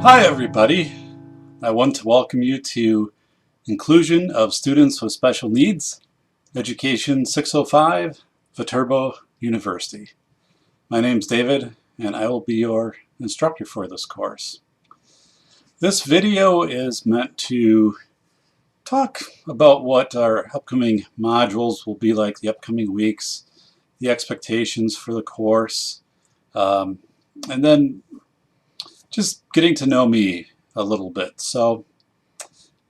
Hi everybody, I want to welcome you to Inclusion of Students with Special Needs, Education 605, Viterbo University. My name's David and I will be your instructor for this course. This video is meant to talk about what our upcoming modules will be like the upcoming weeks, the expectations for the course, and then just getting to know me a little bit. So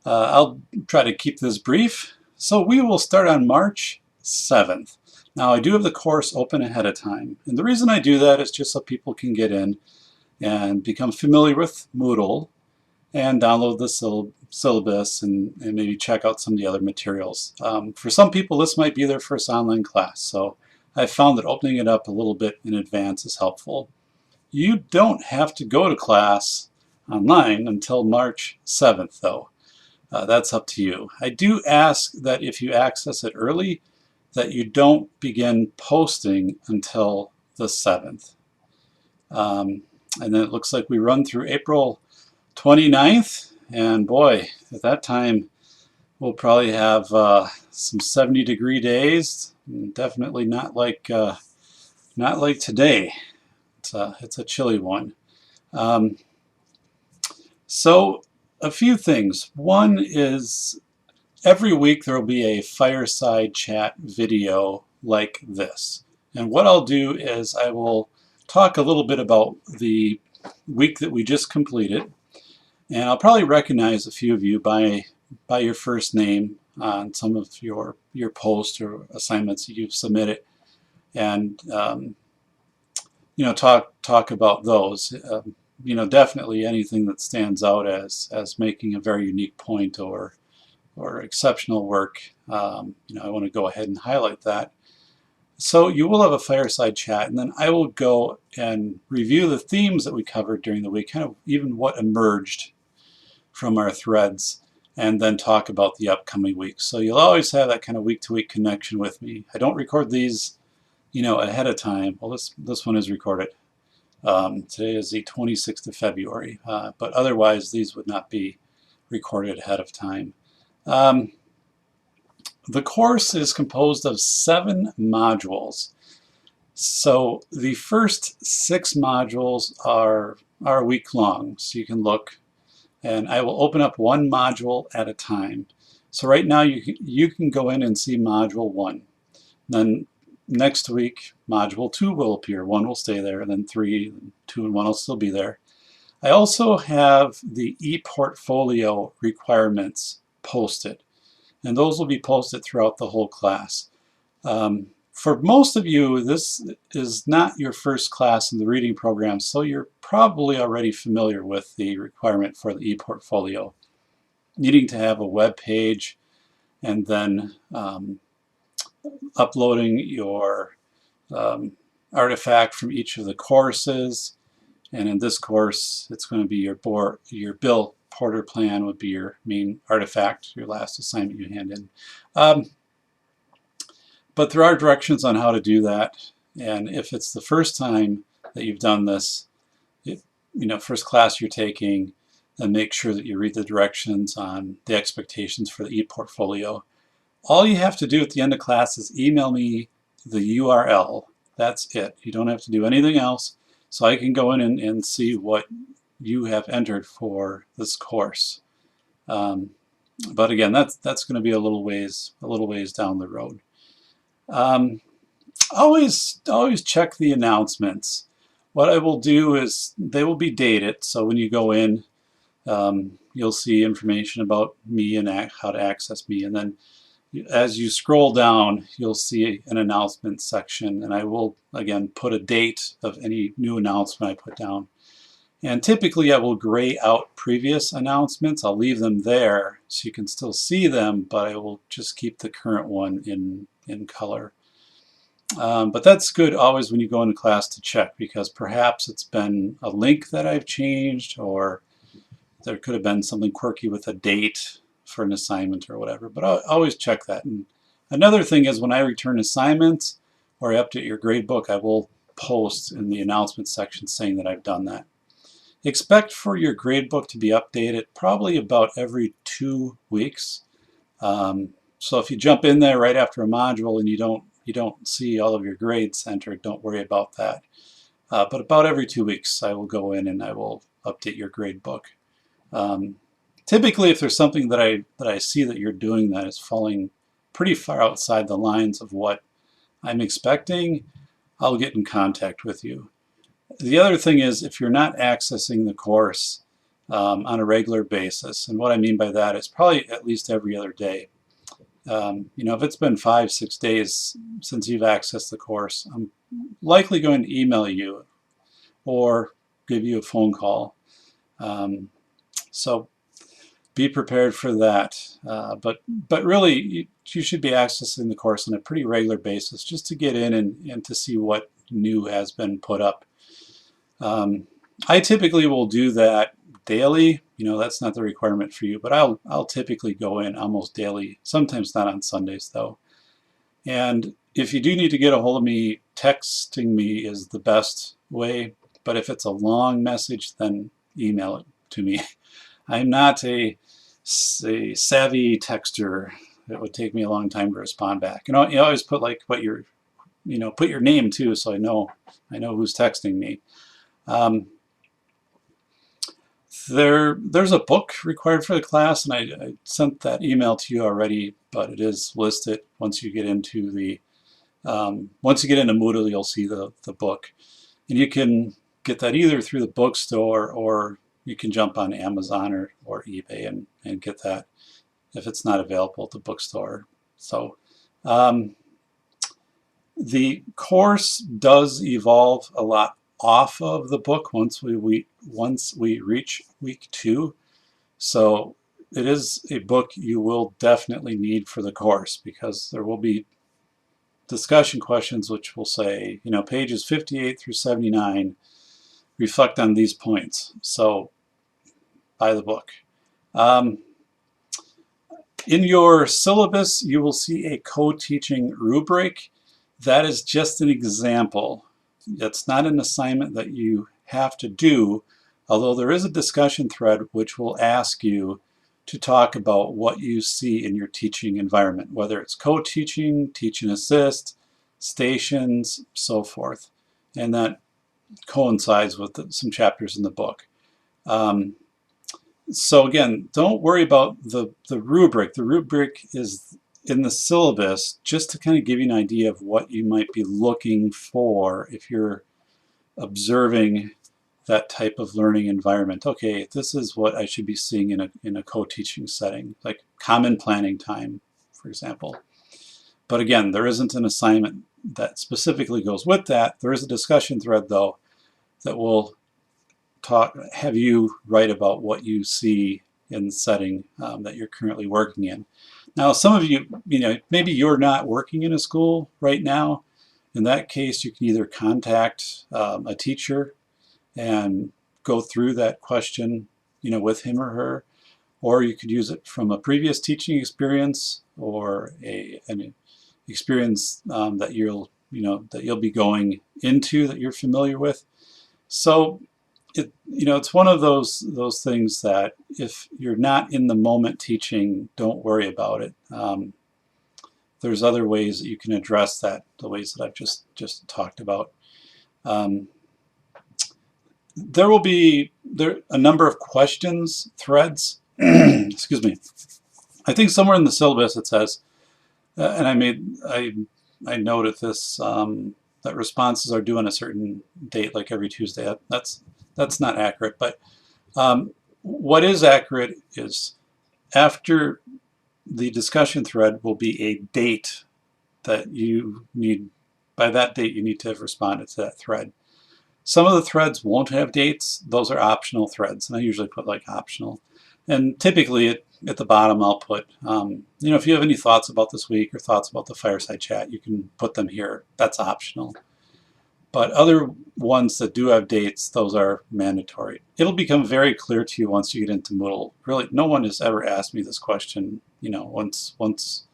I'll try to keep this brief. So we will start on March 7th. Now I do have the course open ahead of time, and the reason I do that is just so people can get in and become familiar with Moodle and download the syllabus and maybe check out some of the other materials. For some people this might be their first online class, so I found that opening it up a little bit in advance is helpful. You don't have to go to class online until March 7th though. That's up to you. I do ask that if you access it early, that you don't begin posting until the 7th. And then it looks like we run through April 29th, and boy, at that time we'll probably have some 70-degree days. Definitely not like today. It's a chilly one. So a few things. One is every week there will be a Fireside Chat video like this. And what I'll do is I will talk a little bit about the week that we just completed. And I'll probably recognize a few of you by your first name on some of your posts or assignments that you've submitted. And you know, talk about those. You know, definitely anything that stands out as making a very unique point or exceptional work, you know, I want to go ahead and highlight that. So you will have a fireside chat, and then I will go and review the themes that we covered during the week, kind of even what emerged from our threads, and then talk about the upcoming week. So you'll always have that kind of week-to-week connection with me. I don't record these, you know, ahead of time. Well, this one is recorded. Today is the 26th of February, but otherwise these would not be recorded ahead of time. The course is composed of 7 modules. So the first 6 modules are a week long, so you can look, and I will open up one module at a time. So right now you can go in and see module 1. Then next week module 2 will appear. 1 will stay there, and then 3, 2 and 1 will still be there. I also have the ePortfolio requirements posted, and those will be posted throughout the whole class. For most of you, this is not your first class in the reading program, so you're probably already familiar with the requirement for the ePortfolio. Needing to have a web page, and then uploading your artifact from each of the courses. And in this course, it's going to be your Bill Porter plan would be your main artifact, your last assignment you hand in. But there are directions on how to do that. And if it's the first time that you've done this, you know, first class you're taking, then make sure that you read the directions on the expectations for the ePortfolio. All you have to do at the end of class is email me the URL. That's it. You don't have to do anything else. So I can go in and see what you have entered for this course. But again, that's going to be a little ways down the road. Always check the announcements. What I will do is they will be dated, so when you go in, you'll see information about me and how to access me, and then as you scroll down, you'll see an announcement section, and I will again put a date of any new announcement I put down. And typically I will gray out previous announcements. I'll leave them there so you can still see them, but I will just keep the current one in color. But that's good always when you go into class to check, because perhaps it's been a link that I've changed, or there could have been something quirky with a date for an assignment or whatever, but I'll always check that. And another thing is when I return assignments or I update your grade book, I will post in the announcement section saying that I've done that. Expect for your gradebook to be updated probably about every 2 weeks. So if you jump in there right after a module and you don't see all of your grades entered, don't worry about that. But about every 2 weeks, I will go in and I will update your gradebook. Typically, if there's something that I see that you're doing that is falling pretty far outside the lines of what I'm expecting, I'll get in contact with you. The other thing is, if you're not accessing the course on a regular basis, and what I mean by that is probably at least every other day. If it's been 5-6 days since you've accessed the course, I'm likely going to email you or give you a phone call. So be prepared for that. But really, you should be accessing the course on a pretty regular basis just to get in and to see what new has been put up. I typically will do that daily. That's not the requirement for you, but I'll typically go in almost daily, sometimes not on Sundays though. And if you do need to get a hold of me, texting me is the best way. But if it's a long message, then email it to me. I'm not a savvy texter. It would take me a long time to respond back. You always put like what your, put your name too, so I know who's texting me. There's a book required for the class, and I sent that email to you already, but it is listed. Once you get into Moodle, you'll see the book, and you can get that either through the bookstore or you can jump on Amazon or eBay and get that if it's not available at the bookstore. So the course does evolve a lot off of the book once we reach week 2. So it is a book you will definitely need for the course, because there will be discussion questions which will say, pages 58 through 79 reflect on these points. So buy the book. In your syllabus, you will see a co-teaching rubric. That is just an example. It's not an assignment that you have to do, although there is a discussion thread which will ask you to talk about what you see in your teaching environment, whether it's co-teaching, teach and assist, stations, so forth. And that coincides with some chapters in the book. So again, don't worry about the rubric. The rubric is in the syllabus just to kind of give you an idea of what you might be looking for if you're observing that type of learning environment. Okay, this is what I should be seeing in a co-teaching setting, like common planning time, for example. But again, there isn't an assignment that specifically goes with that. There is a discussion thread, though, that will have you write about what you see in the setting that you're currently working in. Now, some of you, maybe you're not working in a school right now. In that case, you can either contact a teacher and go through that question, with him or her, or you could use it from a previous teaching experience or an experience that you'll be going into that you're familiar with. So it's one of those things that if you're not in the moment teaching, don't worry about it. There's other ways that you can address that, the ways that I've just talked about. There will be a number of questions threads. Excuse me. I think somewhere in the syllabus it says, and I noted this, that responses are due on a certain date, like every Tuesday. That's not accurate, but what is accurate is after the discussion thread will be a date that you need. By that date, you need to have responded to that thread. Some of the threads won't have dates. Those are optional threads, and I usually put like optional. And typically at the bottom I'll put, if you have any thoughts about this week or thoughts about the Fireside Chat, you can put them here. That's optional. But other ones that do have dates, those are mandatory. It'll become very clear to you once you get into Moodle. Really, no one has ever asked me this question, once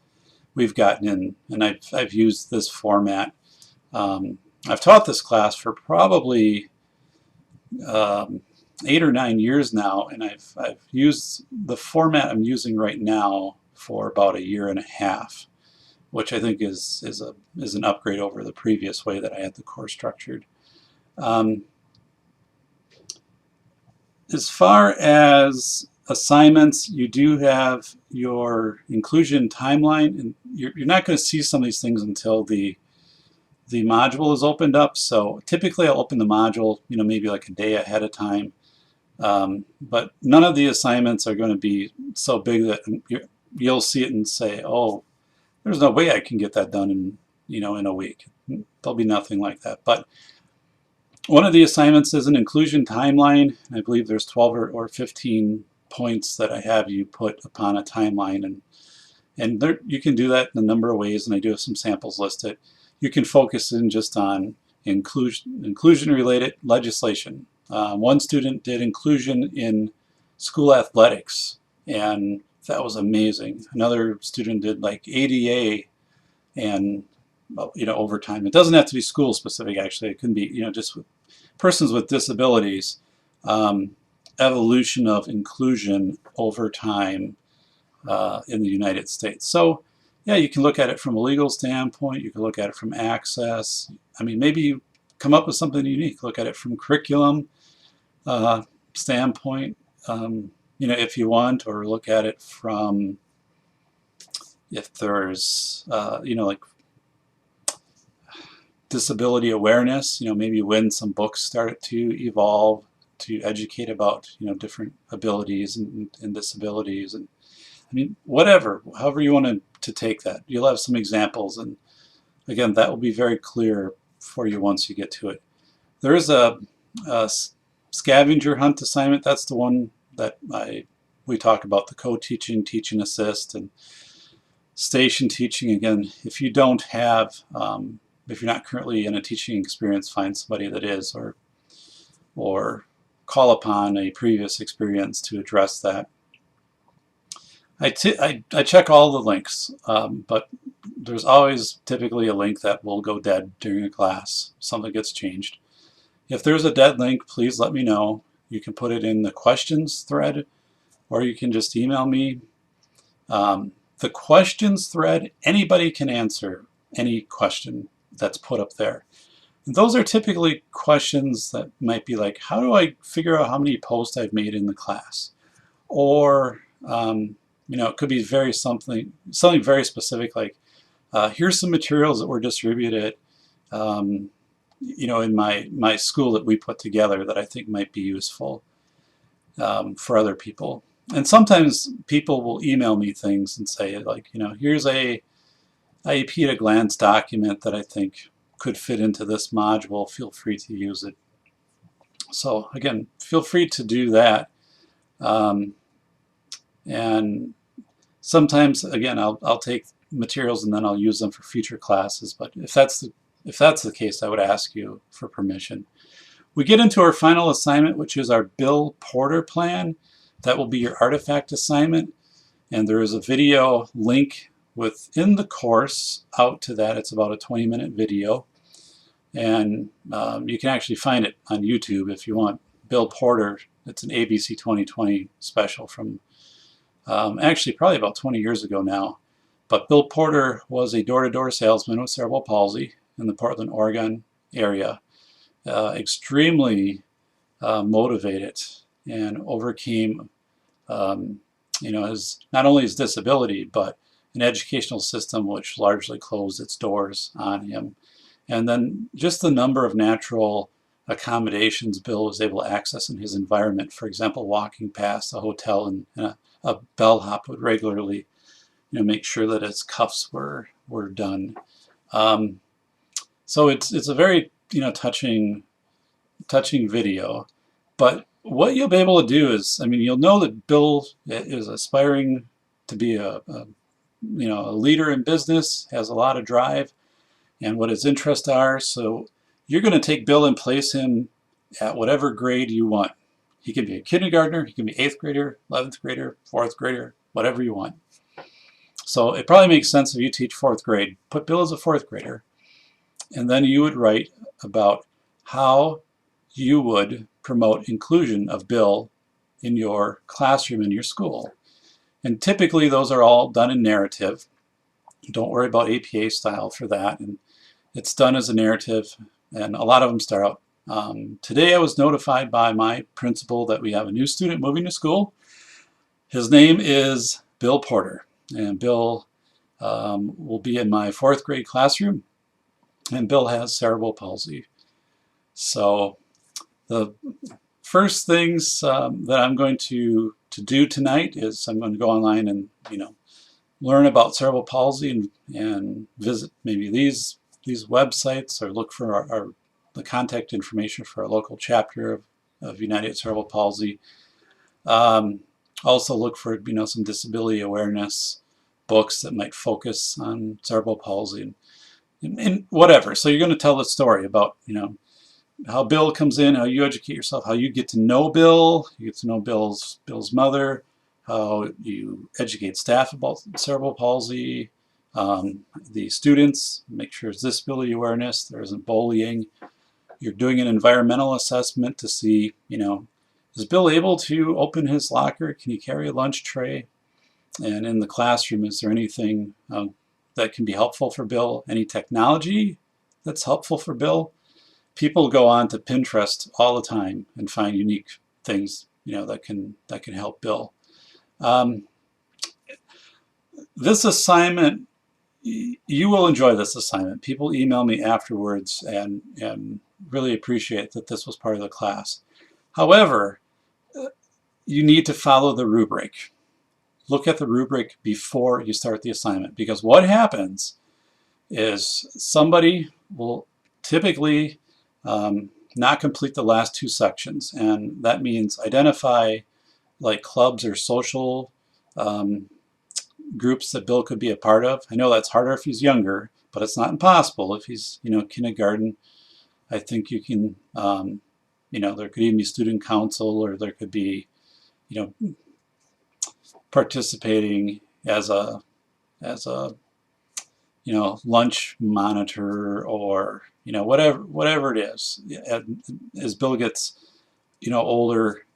we've gotten in, and I've used this format. I've taught this class for probably 8 or 9 years now, and I've used the format I'm using right now for about a year and a half, which I think is an upgrade over the previous way that I had the course structured. As far as assignments, you do have your inclusion timeline, and you're not going to see some of these things until the module is opened up. So typically I'll open the module, maybe like a day ahead of time. But none of the assignments are going to be so big that you'll see it and say, oh, there's no way I can get that done in a week. There'll be nothing like that. But one of the assignments is an inclusion timeline. I believe there's 12 or 15 points that I have you put upon a timeline, and there, you can do that in a number of ways, and I do have some samples listed. You can focus in just on inclusion related legislation. One student did inclusion in school athletics, and that was amazing. Another student did like ADA and over time. It doesn't have to be school specific, actually. It can be just with persons with disabilities. Evolution of inclusion over time in the United States. So yeah, you can look at it from a legal standpoint. You can look at it from access. I mean, maybe you come up with something unique. Look at it from curriculum standpoint, if you want, or look at it from if there's, like disability awareness. Maybe when some books started to evolve to educate about, different abilities and disabilities, and I mean, whatever, however you want to take that. You'll have some examples, and again, that will be very clear for you once you get to it. There is a scavenger hunt assignment. That's the one that we talk about, the co-teaching, teaching assist, and station teaching. Again, if you don't have, if you're not currently in a teaching experience, find somebody that is, or call upon a previous experience to address that. I check all the links, but there's always typically a link that will go dead during a class. Something gets changed. If there's a dead link, please let me know. You can put it in the questions thread, or you can just email me. The questions thread, anybody can answer any question that's put up there. And those are typically questions that might be like, how do I figure out how many posts I've made in the class? Or it could be something very specific, like here's some materials that were distributed in my school that we put together that I think might be useful for other people. And sometimes people will email me things and say, like, here's a IEP at a glance document that I think could fit into this module. Feel free to use it. So again, feel free to do that. And sometimes, again, I'll take materials and then I'll use them for future classes. But if that's the case, I would ask you for permission. We get into our final assignment, which is our Bill Porter plan. That will be your artifact assignment. And there is a video link within the course out to that. It's about a 20-minute video. And you can actually find it on YouTube if you want. Bill Porter, it's an ABC 2020 special from actually probably about 20 years ago now. But Bill Porter was a door-to-door salesman with cerebral palsy in the Portland, Oregon area. Extremely motivated and overcame not only his disability, but an educational system which largely closed its doors on him. And then just the number of natural accommodations Bill was able to access in his environment. For example, walking past a hotel and a bellhop would regularly make sure that his cuffs were done. So it's a very touching video. But what you'll be able to do is, you'll know that Bill is aspiring to be a leader in business, has a lot of drive, and what his interests are. So you're going to take Bill and place him at whatever grade you want. He can be a kindergartner, he can be 8th grader, 11th grader, 4th grader, whatever you want. So it probably makes sense if you teach 4th grade. Put Bill as a 4th grader, and then you would write about how you would promote inclusion of Bill in your classroom, in your school. And typically those are all done in narrative. Don't worry about APA style for that. And it's done as a narrative, and a lot of them start out. Today I was notified by my principal that we have a new student moving to school. His name is Bill Porter, and Bill will be in my 4th grade classroom, and Bill has cerebral palsy. So the first things that I'm going to do tonight is I'm going to go online and learn about cerebral palsy and visit maybe these websites, or look for the contact information for our local chapter of United Cerebral Palsy. Also look for some disability awareness books that might focus on cerebral palsy and whatever. So you're going to tell the story about how Bill comes in, how you educate yourself, how you get to know Bill, you get to know Bill's mother, how you educate staff about cerebral palsy, the students, make sure there's disability awareness, there isn't bullying. You're doing an environmental assessment to see, is Bill able to open his locker? Can he carry a lunch tray? And in the classroom, is there anything that can be helpful for Bill? Any technology that's helpful for Bill? People go on to Pinterest all the time and find unique things, that can help Bill. This assignment, you will enjoy this assignment. People email me afterwards and really appreciate that this was part of the class. However, you need to follow the rubric. Look at the rubric before you start the assignment, because what happens is somebody will typically not complete the last 2 sections, and that means identify like clubs or social groups that Bill could be a part of. I know that's harder if he's younger, but it's not impossible. If he's kindergarten, I think you can there could even be student council, or there could be participating as a lunch monitor, or whatever it is. As Bill gets older,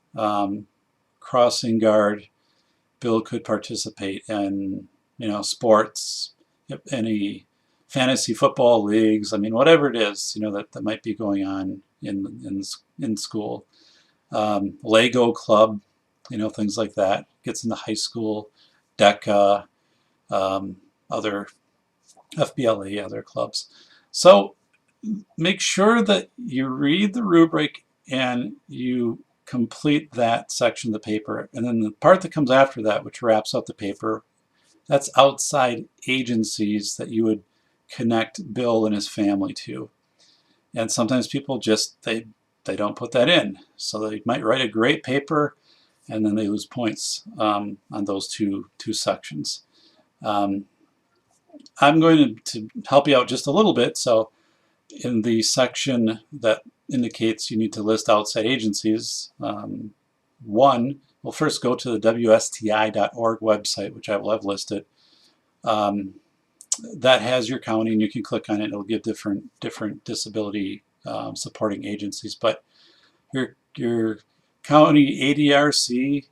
crossing guard, Bill could participate in sports, any fantasy football leagues. I mean, whatever it is that might be going on in school. Lego club, things like that. Gets into high school, DECA, other FBLA, other clubs. So make sure that you read the rubric and you complete that section of the paper. And then the part that comes after that, which wraps up the paper, that's outside agencies that you would connect Bill and his family to. And sometimes people just, they don't put that in. So they might write a great paper and then they lose points on those two sections. I'm going to help you out just a little bit. So in the section that indicates you need to list outside agencies, we'll first go to the wsti.org website, which I will have listed. That has your county, and you can click on it. It'll give different disability supporting agencies. But your county ADRC,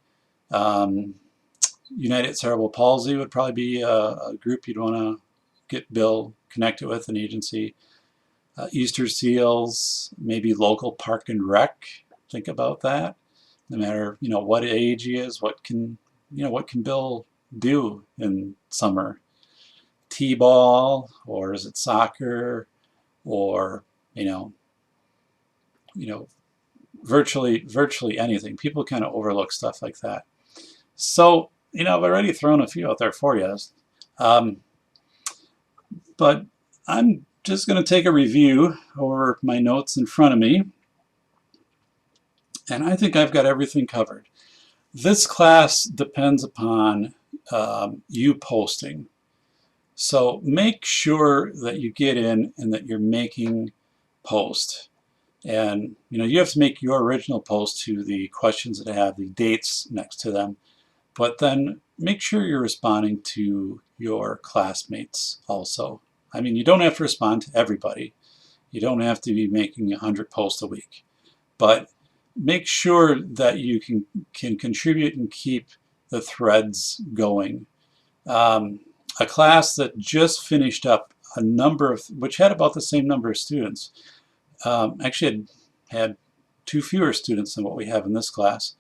United Cerebral Palsy would probably be a group you'd want to get Bill connected with, an agency. Easter Seals, maybe local park and rec. Think about that. No matter what age he is, what can Bill do in summer? T-ball, or is it soccer, or virtually anything. People kind of overlook stuff like that. So I've already thrown a few out there for you, but I'm just going to take a review over my notes in front of me, and I think I've got everything covered. This class depends upon you posting. So make sure that you get in and that you're making posts. And you have to make your original post to the questions that have the dates next to them, but then make sure you're responding to your classmates also. I mean, you don't have to respond to everybody. You don't have to be making 100 posts a week, but make sure that you can contribute and keep the threads going. A class that just finished up a number of, which had about the same number of students, actually had 2 fewer students than what we have in this class.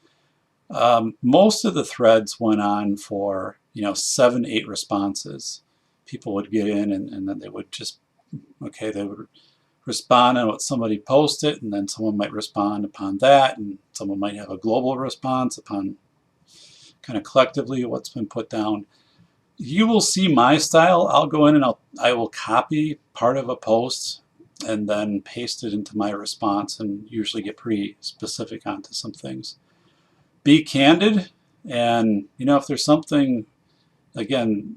Most of the threads went on for 7, 8 responses. People would get in and then they would just, okay, they would respond on what somebody posted, and then someone might respond upon that, and someone might have a global response upon kind of collectively what's been put down. You will see my style. I'll go in and I will copy part of a post and then paste it into my response, and usually get pretty specific onto some things. Be candid, and if there's something, again,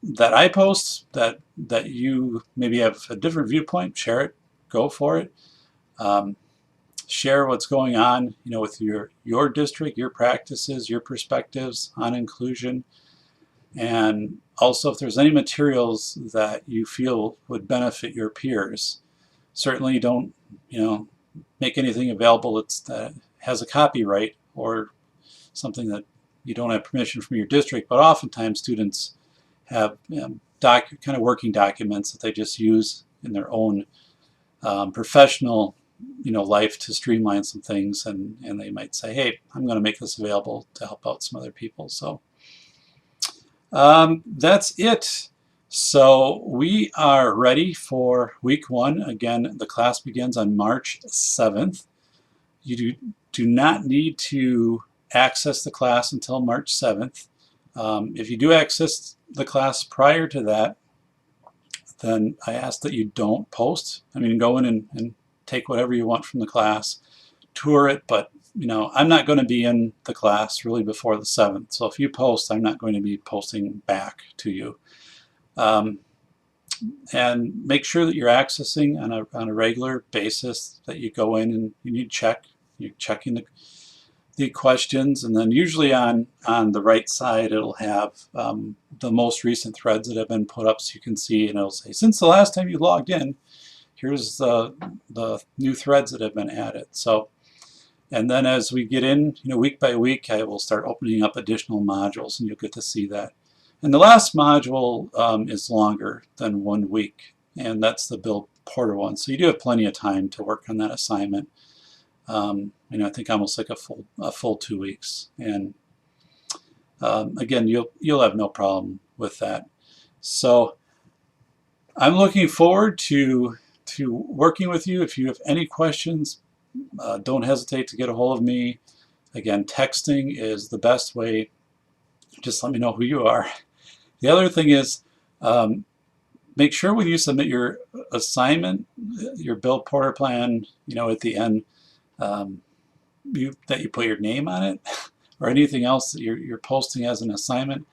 that I post that you maybe have a different viewpoint, share it, go for it. Share what's going on, with your district, your practices, your perspectives on inclusion. And also, if there's any materials that you feel would benefit your peers, certainly don't, make anything available that has a copyright or something that you don't have permission from your district. But oftentimes students have kind of working documents that they just use in their own professional life to streamline some things, and they might say, hey, I'm going to make this available to help out some other people. So that's it. So we are ready for week 1. Again, the class begins on March 7th. You do not need to access the class until March 7th. If you do access the class prior to that, then I ask that you don't post. I mean, go in and take whatever you want from the class, tour it, but I'm not going to be in the class really before the 7th. So if you post, I'm not going to be posting back to you. And make sure that you're accessing on a regular basis, that you go in and you check. You're checking the questions, and then usually on the right side it'll have the most recent threads that have been put up, so you can see, and it'll say, since the last time you logged in, here's the new threads that have been added. So, and then as we get in, week by week, I will start opening up additional modules, and you'll get to see that. And the last module is longer than 1 week, and that's the Bill Porter one. So you do have plenty of time to work on that assignment. I think almost like a full 2 weeks. And again, you'll have no problem with that. So I'm looking forward to working with you. If you have any questions, don't hesitate to get a hold of me. Again, texting is the best way. Just let me know who you are. The other thing is, make sure when you submit your assignment, your Bill Porter plan, at the end, that you put your name on it, or anything else that you're posting as an assignment.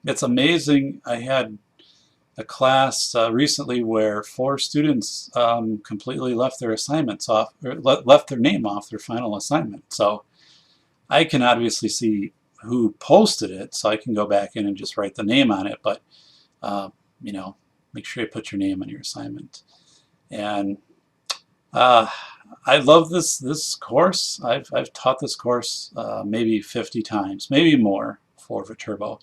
It's amazing. I had a class recently where 4 students completely left their assignments off, or left their name off their final assignment. So I can obviously see who posted it, so I can go back in and just write the name on it, but make sure you put your name on your assignment. And I love this course. I've taught this course maybe 50 times, maybe more, for Viterbo.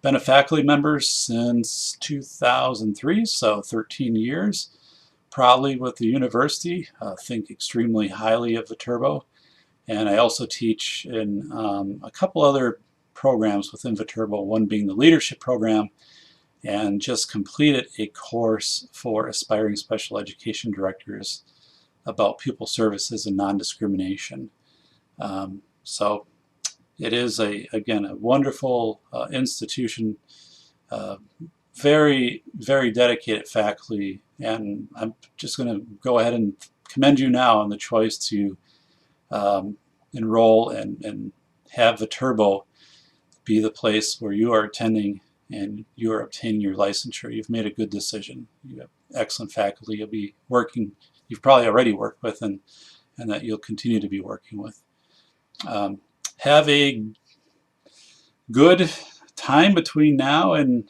Been a faculty member since 2003, so 13 years. Proudly with the university, think extremely highly of Viterbo. And I also teach in a couple other programs within Viterbo, one being the leadership program, and just completed a course for aspiring special education directors about pupil services and non-discrimination. So it is, again, a wonderful institution, very, very dedicated faculty, and I'm just going to go ahead and commend you now on the choice to enroll and have Viterbo be the place where you are attending and you are obtaining your licensure. You've made a good decision. You have excellent faculty you'll be working, you've probably already worked with, and that you'll continue to be working with. Have a good time between now and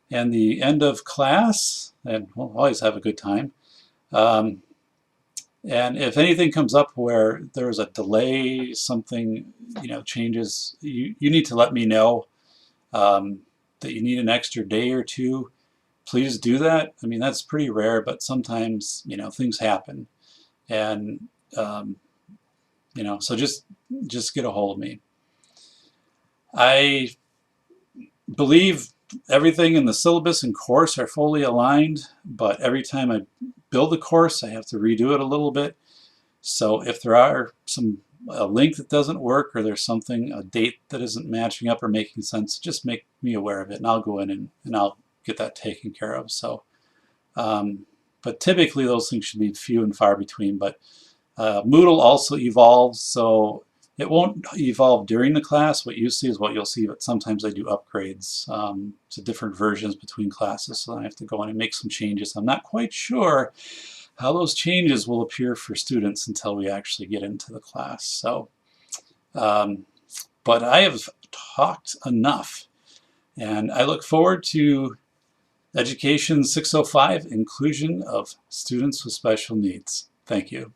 the end of class, and we'll always have a good time. And if anything comes up where there's a delay, something, changes, you need to let me know that you need an extra day or two. Please do that. I mean, that's pretty rare, but sometimes, things happen. And, so just get a hold of me. I believe everything in the syllabus and course are fully aligned, but every time I build a course, I have to redo it a little bit. So if there are a link that doesn't work, or there's a date that isn't matching up or making sense, just make me aware of it, and I'll go in and I'll get that taken care of. So, but typically those things should be few and far between. But Moodle also evolves, so it won't evolve during the class. What you see is what you'll see, but sometimes I do upgrades to different versions between classes, so I have to go in and make some changes. I'm not quite sure how those changes will appear for students until we actually get into the class. So, but I have talked enough, and I look forward to Education 605, Inclusion of Students with Special Needs. Thank you.